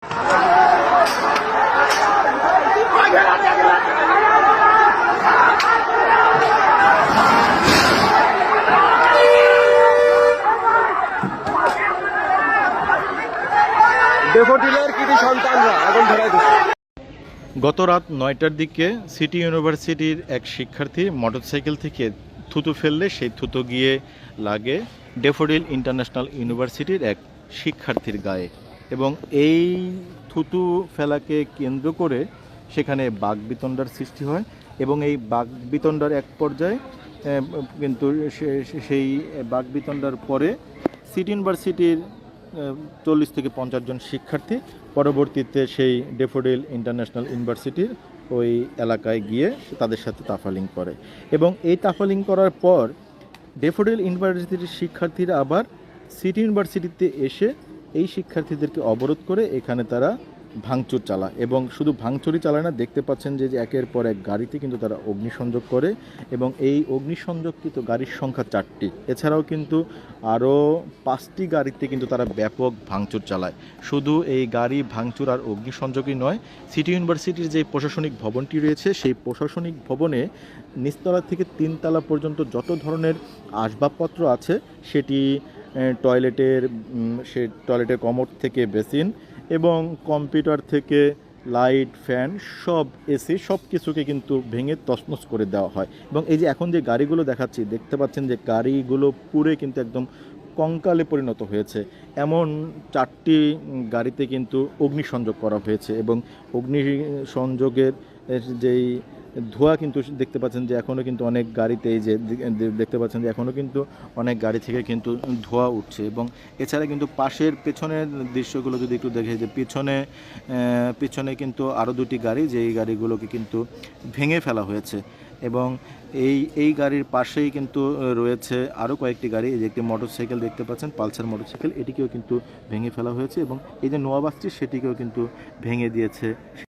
ডেফোডিলের কৃতি সন্তানরা এখন ধরাই দিচ্ছে। গত রাত 9টার দিকে সিটি ইউনিভার্সিটির এক শিক্ষার্থী মোটরসাইকেল থেকে থুতু ফেললে সেই থুতু গিয়ে লাগে ডেফোডিল ইন্টারন্যাশনাল ইউনিভার্সিটির এক শিক্ষার্থীর গায়ে, এবং এই থুতু ফেলাকে কেন্দ্র করে সেখানে বাকবিতণ্ডার সৃষ্টি হয়। এবং এই বাকবিতণ্ডার এক পর্যায়ে কিন্তু সেই বাকবিতণ্ডার পরে সিটি ইউনিভার্সিটির 40 থেকে 50 জন শিক্ষার্থী পরবর্তীতে সেই ডেফোডিল ইন্টারন্যাশনাল ইউনিভার্সিটির ওই এলাকায় গিয়ে তাদের সাথে তাফালিং করে। এবং এই তাফালিং করার পর ডেফোডিল ইউনিভার্সিটির শিক্ষার্থীরা আবার সিটি ইউনিভার্সিটিতে এসে এই শিক্ষার্থীদেরকে অবরোধ করে এখানে তারা ভাঙচুর চালায়। এবং শুধু ভাঙচুরই চালায় না, দেখতে পাচ্ছেন যে একের পর এক গাড়িতে কিন্তু তারা অগ্নিসংযোগ করে, এবং এই অগ্নিসংযোগকৃত গাড়ির সংখ্যা 4টি। এছাড়াও কিন্তু আরও 5টি গাড়িতে কিন্তু তারা ব্যাপক ভাঙচুর চালায়। শুধু এই গাড়ি ভাঙচুর আর অগ্নিসংযোগই নয়, সিটি ইউনিভার্সিটির যে প্রশাসনিক ভবনটি রয়েছে সেই প্রশাসনিক ভবনে নিচতলা থেকে 3 তলা পর্যন্ত যত ধরনের আসবাবপত্র আছে, সেটি টয়লেটের কমোড থেকে বেসিন এবং কম্পিউটার থেকে লাইট, ফ্যান, সব এসি সব কিছুকে কিন্তু ভেঙে তছনছ করে দেওয়া হয়। এবং এই যে এখন যে গাড়িগুলো দেখাচ্ছি, দেখতে পাচ্ছেন যে গাড়িগুলো পুরে কিন্তু একদম কঙ্কালে পরিণত হয়েছে। এমন 4টি গাড়িতে কিন্তু অগ্নিসংযোগ করা হয়েছে, এবং অগ্নিসংযোগের যেই ধোঁয়া কিন্তু দেখতে পাচ্ছেন যে এখনও কিন্তু অনেক গাড়িতে, এই যে দেখতে পাচ্ছেন যে এখনও কিন্তু অনেক গাড়ি থেকে কিন্তু ধোঁয়া উঠছে। এবং এছাড়া কিন্তু পাশের পেছনের দৃশ্যগুলো যদি একটু দেখে, যে পিছনে কিন্তু আরও 2টি গাড়ি, যেই গাড়িগুলোকে কিন্তু ভেঙে ফেলা হয়েছে। এবং এই গাড়ির পাশেই কিন্তু রয়েছে আরও কয়েকটি গাড়ি। এই যে একটি মোটরসাইকেল দেখতে পাচ্ছেন, পালসার মোটরসাইকেল, এটিকেও কিন্তু ভেঙে ফেলা হয়েছে। এবং এই যে নোয়া বাসটি, সেটিকেও কিন্তু ভেঙে দিয়েছে।